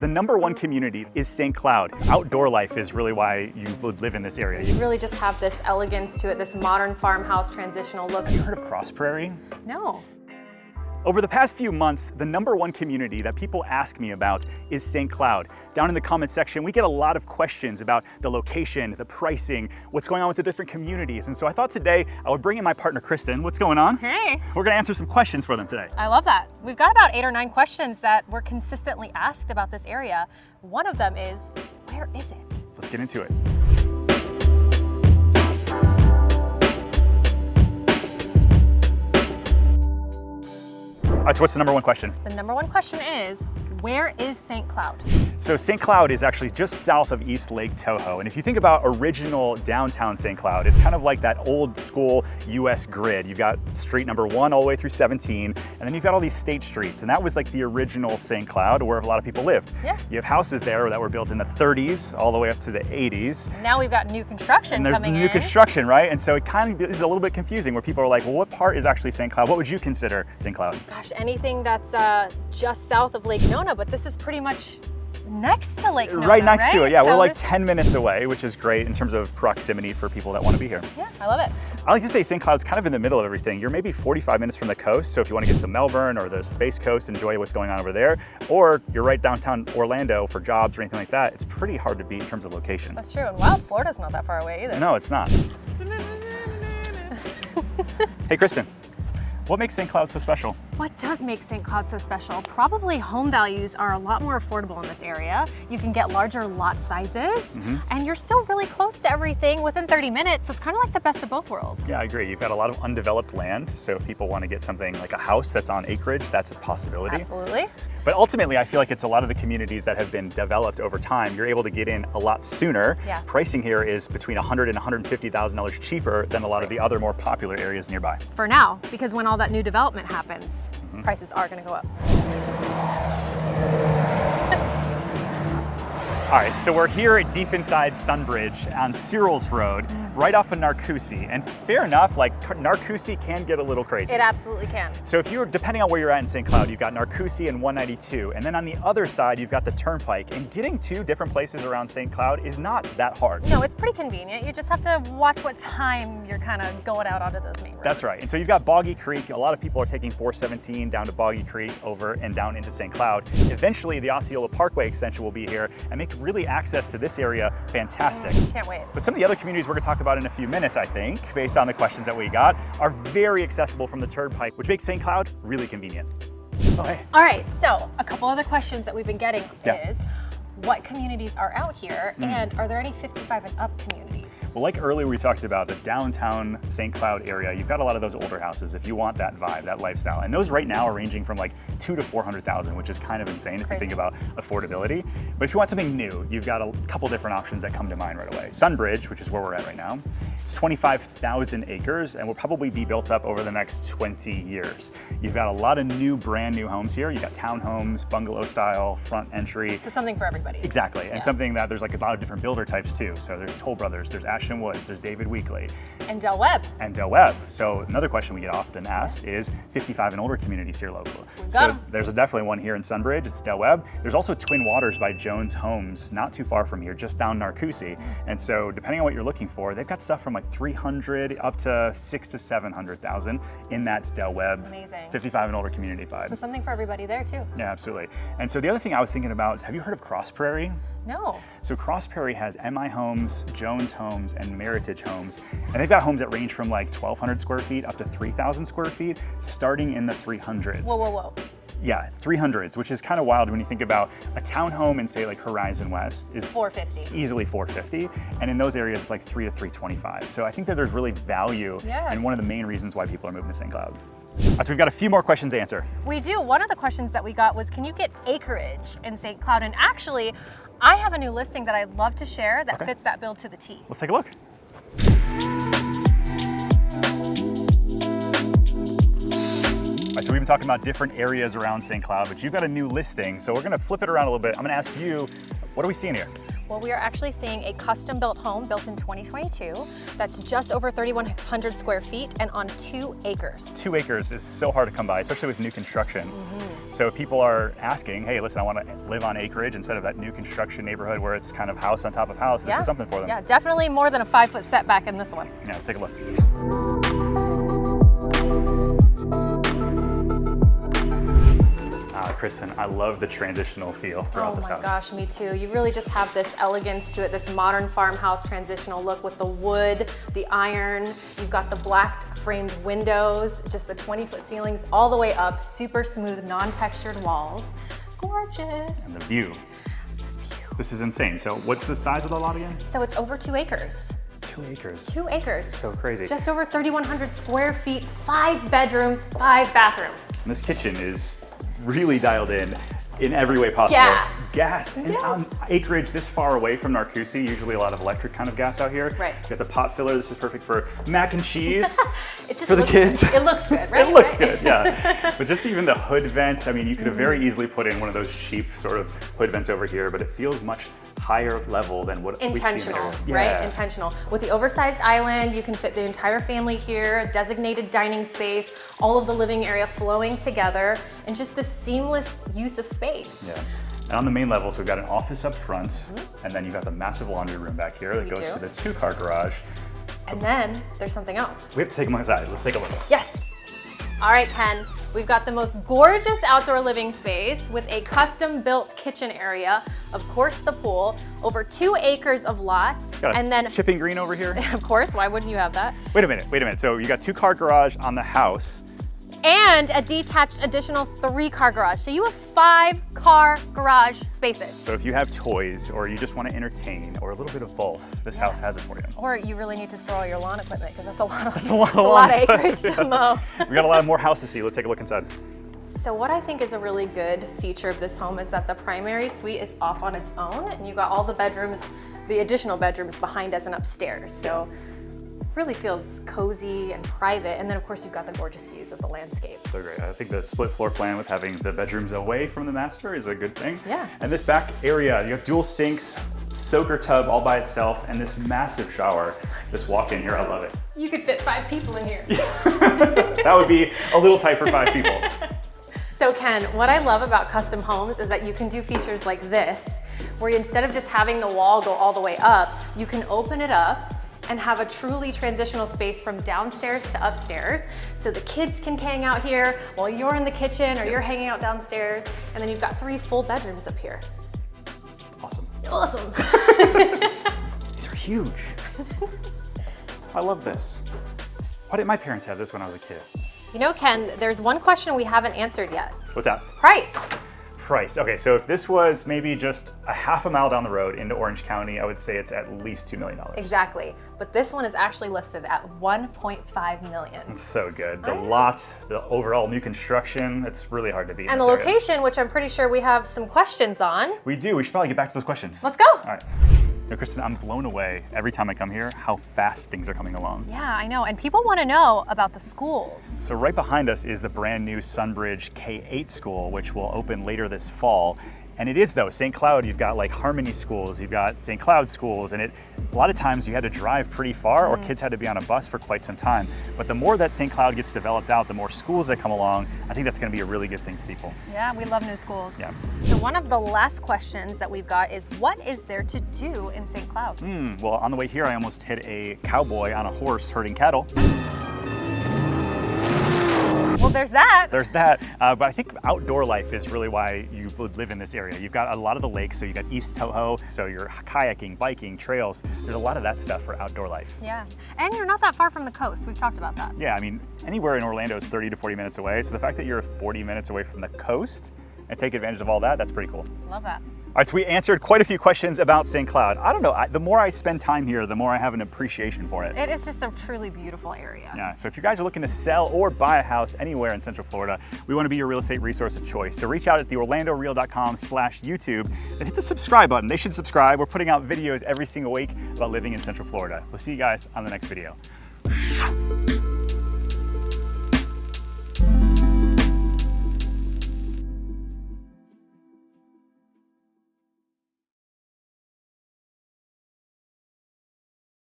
The #1 community is St. Cloud. Outdoor life is really why you would live in this area. You really just have this elegance to it, this modern farmhouse transitional look. Have you heard of Cross Prairie? No. Over the past few months, the #1 community that people ask me about is St. Cloud. Down in the comment section, we get a lot of questions about the location, the pricing, what's going on with the different communities. And so I thought today I would bring in my partner, Kristen. What's going on? Hey. We're gonna answer some questions for them today. I love that. We've got about 8 or 9 questions that were consistently asked about this area. One of them is, where is it? Let's get into it. All right, so what's the #1 question? The #1 question is, where is St. Cloud? So St. Cloud is actually just south of East Lake Tahoe. And if you think about original downtown St. Cloud, it's kind of like that old school US grid. You've got street number 1 all the way through 17, and then you've got all these state streets. And that was like the original St. Cloud where a lot of people lived. Yeah. You have houses there that were built in the 30s all the way up to the 80s. Now we've got new construction And there's coming new in. construction, right? And so it kind of is a little bit confusing where people are like, well, what part is actually St. Cloud? What would you consider St. Cloud? Gosh, anything that's just south of Lake Nona, but this is pretty much next to Lake Nona, Right next to it, yeah. So We're like 10 minutes away, which is great in terms of proximity for people that want to be here. Yeah, I love it. I like to say St. Cloud's kind of in the middle of everything. You're maybe 45 minutes from the coast, so if you want to get to Melbourne or the Space Coast, enjoy what's going on over there, or you're right downtown Orlando for jobs or anything like that, it's pretty hard to beat in terms of location. That's true. And wow, Florida's not that far away either. No, it's not. Hey, Kristen, what makes St. Cloud so special? What does make St. Cloud so special? Probably home values are a lot more affordable in this area. You can get larger lot sizes, and you're still really close to everything within 30 minutes. So it's kind of like the best of both worlds. Yeah, I agree. You've got a lot of undeveloped land, so if people want to get something like a house that's on acreage, that's a possibility. Absolutely. But ultimately, I feel like it's a lot of the communities that have been developed over time. You're able to get in a lot sooner. Yeah. Pricing here is between $100,000 and $150,000 cheaper than a lot of the other more popular areas nearby. For now, because when all that new development happens, prices are going to go up. All right, so we're here deep inside Sunbridge on Searles Road, right off of Narcoossee. And fair enough, like Narcoossee can get a little crazy. It absolutely can. So if you're, depending on where you're at in St. Cloud, you've got Narcoossee and 192. And then on the other side, you've got the Turnpike. And getting to different places around St. Cloud is not that hard. No, it's pretty convenient. You just have to watch what time you're kind of going out onto those main roads. That's right. And so you've got Boggy Creek. A lot of people are taking 417 down to Boggy Creek over and down into St. Cloud. Eventually, the Osceola Parkway extension will be here and make really access to this area fantastic. Can't wait. But some of the other communities we're going to talk about in a few minutes, I think, based on the questions that we got, are very accessible from the Turnpike, which makes St. Cloud really convenient. Oh, hey. All right, so a couple other questions that we've been getting Yeah. is, what communities are out here, and are there any 55 and up communities? Well, like earlier we talked about the downtown St. Cloud area, you've got a lot of those older houses if you want that vibe, that lifestyle. And those right now are ranging from like $200,000 to $400,000, which is kind of insane if you think about affordability. But if you want something new, you've got a couple different options that come to mind right away. Sunbridge, which is where we're at right now, it's 25,000 acres and will probably be built up over the next 20 years. You've got a lot of new, brand new homes here. You've got townhomes, bungalow style, front entry. So something for everybody. Exactly, and something that there's like a lot of different builder types too. So there's Toll Brothers, there's Ashton Woods, there's David Weekley. And Del Webb. And Del Webb. So another question we get often asked is 55 and older communities here locally. got So 'em. there's definitely one here in Sunbridge, it's Del Webb. There's also Twin Waters by Jones Homes, not too far from here, just down Narcoossee. And so depending on what you're looking for, they've got stuff from like 300 up to 600,000 to 700,000 in that Del Webb Amazing. 55 and older community vibe. So something for everybody there too. Yeah, absolutely. And so the other thing I was thinking about, have you heard of Cross Prairie? No. So Cross Prairie has MI Homes, Jones Homes, and Meritage Homes. And they've got homes that range from like 1,200 square feet up to 3,000 square feet, starting in the 300s. Whoa, whoa, whoa. Yeah, 300s, which is kind of wild when you think about a townhome in say like Horizon West is 450. easily 450, and in those areas it's like 3 to 325. So I think that there's really value, Yeah. and one of the main reasons why people are moving to St. Cloud. All right, so we've got a few more questions to answer. We do. One of the questions that we got was, can you get acreage in St. Cloud? And actually, I have a new listing that I'd love to share that fits that bill to the T. Let's take a look. All right, so we've been talking about different areas around St. Cloud, but you've got a new listing, so we're gonna flip it around a little bit. I'm gonna ask you, what are we seeing here? Well, we are actually seeing a custom-built home built in 2022 that's just over 3,100 square feet and on 2 acres. 2 acres is so hard to come by, especially with new construction. So if people are asking, hey, listen, I want to live on acreage instead of that new construction neighborhood where it's kind of house on top of house, this is something for them. Yeah, definitely more than a 5-foot setback in this one. Yeah, let's take a look. Kristen, I love the transitional feel throughout this house. Oh my gosh, me too. You really just have this elegance to it, this modern farmhouse transitional look with the wood, the iron. You've got the black framed windows, just the 20-foot ceilings all the way up, super smooth, non-textured walls. Gorgeous. And the view. This is insane. So what's the size of the lot again? So it's over 2 acres. 2 acres. 2 acres. So crazy. Just over 3,100 square feet, 5 bedrooms, 5 bathrooms. And this kitchen is really dialed in every way possible. Gas. And on acreage this far away from Narcoossee, usually a lot of electric kind of gas out here. Right. You got the pot filler. This is perfect for mac and cheese It just for the kids. It looks good, right? It looks good, yeah. But just even the hood vent, I mean, you could have very easily put in one of those cheap sort of hood vents over here, but it feels much higher level than what we've seen Intentional, there. right? Intentional. With the oversized island, you can fit the entire family here, designated dining space, all of the living area flowing together, and just this seamless use of space. Yeah. And on the main level, so we've got an office up front, and then you've got the massive laundry room back here that goes to the 2-car garage. And then there's something else. We have to take them outside. Let's take a look. Yes. All right, Ken, we've got the most gorgeous outdoor living space with a custom-built kitchen area, of course the pool, over 2 acres of lot, and then chipping green over here. Of course, why wouldn't you have that? Wait a minute. So you got 2-car garage on the house. And a detached additional 3-car garage. So you have 5-car garage spaces. So if you have toys or you just want to entertain or a little bit of both, this house has it for you. Or you really need to store all your lawn equipment because that's a lot of, a lot of acreage to mow. We got a lot more house to see. Let's take a look inside. So what I think is a really good feature of this home is that the primary suite is off on its own and you got all the bedrooms, the additional bedrooms behind us and upstairs. So really feels cozy and private. And then of course you've got the gorgeous views of the landscape. So great. I think the split floor plan with having the bedrooms away from the master is a good thing. Yeah. And this back area, you have dual sinks, soaker tub all by itself, and this massive shower. This walk in here, I love it. You could fit 5 people in here. That would be a little tight for 5 people. So Ken, what I love about custom homes is that you can do features like this, where instead of just having the wall go all the way up, you can open it up and have a truly transitional space from downstairs to upstairs. So the kids can hang out here while you're in the kitchen or you're hanging out downstairs. And then you've got 3 full bedrooms up here. Awesome. Awesome. These are huge. I love this. Why didn't my parents have this when I was a kid? You know, Ken, there's one question we haven't answered yet. What's that? Price. Price. Okay, so if this was maybe just a half a mile down the road into Orange County, I would say it's at least $2 million. Exactly. But this one is actually listed at $1.5 million. It's so good. The lot, the overall new construction, it's really hard to beat. And the location, which I'm pretty sure we have some questions on. We do. We should probably get back to those questions. Let's go. All right. You know, Kristen, I'm blown away every time I come here how fast things are coming along. Yeah, I know. And people want to know about the schools. So right behind us is the brand new Sunbridge K-8 school, which will open later this fall. And it is though, St. Cloud, you've got like Harmony schools, you've got St. Cloud schools, and a lot of times you had to drive pretty far or kids had to be on a bus for quite some time. But the more that St. Cloud gets developed out, the more schools that come along, I think that's gonna be a really good thing for people. Yeah, we love new schools. Yeah. So one of the last questions that we've got is, what is there to do in St. Cloud? Well, on the way here, I almost hit a cowboy on a horse herding cattle. Well, there's that. There's that, but I think outdoor life is really why you would live in this area. You've got a lot of the lakes, so you got East Toho, so you're kayaking, biking, trails. There's a lot of that stuff for outdoor life. Yeah, and you're not that far from the coast. We've talked about that. Yeah, I mean, anywhere in Orlando is 30 to 40 minutes away, so the fact that you're 40 minutes away from the coast and take advantage of all that, that's pretty cool. Love that. All right, so we answered quite a few questions about St. Cloud. I don't know, the more I spend time here, the more I have an appreciation for it. It is just a truly beautiful area. Yeah, so if you guys are looking to sell or buy a house anywhere in Central Florida, we want to be your real estate resource of choice. So reach out at theorlandoreal.com/YouTube and hit the subscribe button. They should subscribe. We're putting out videos every single week about living in Central Florida. We'll see you guys on the next video.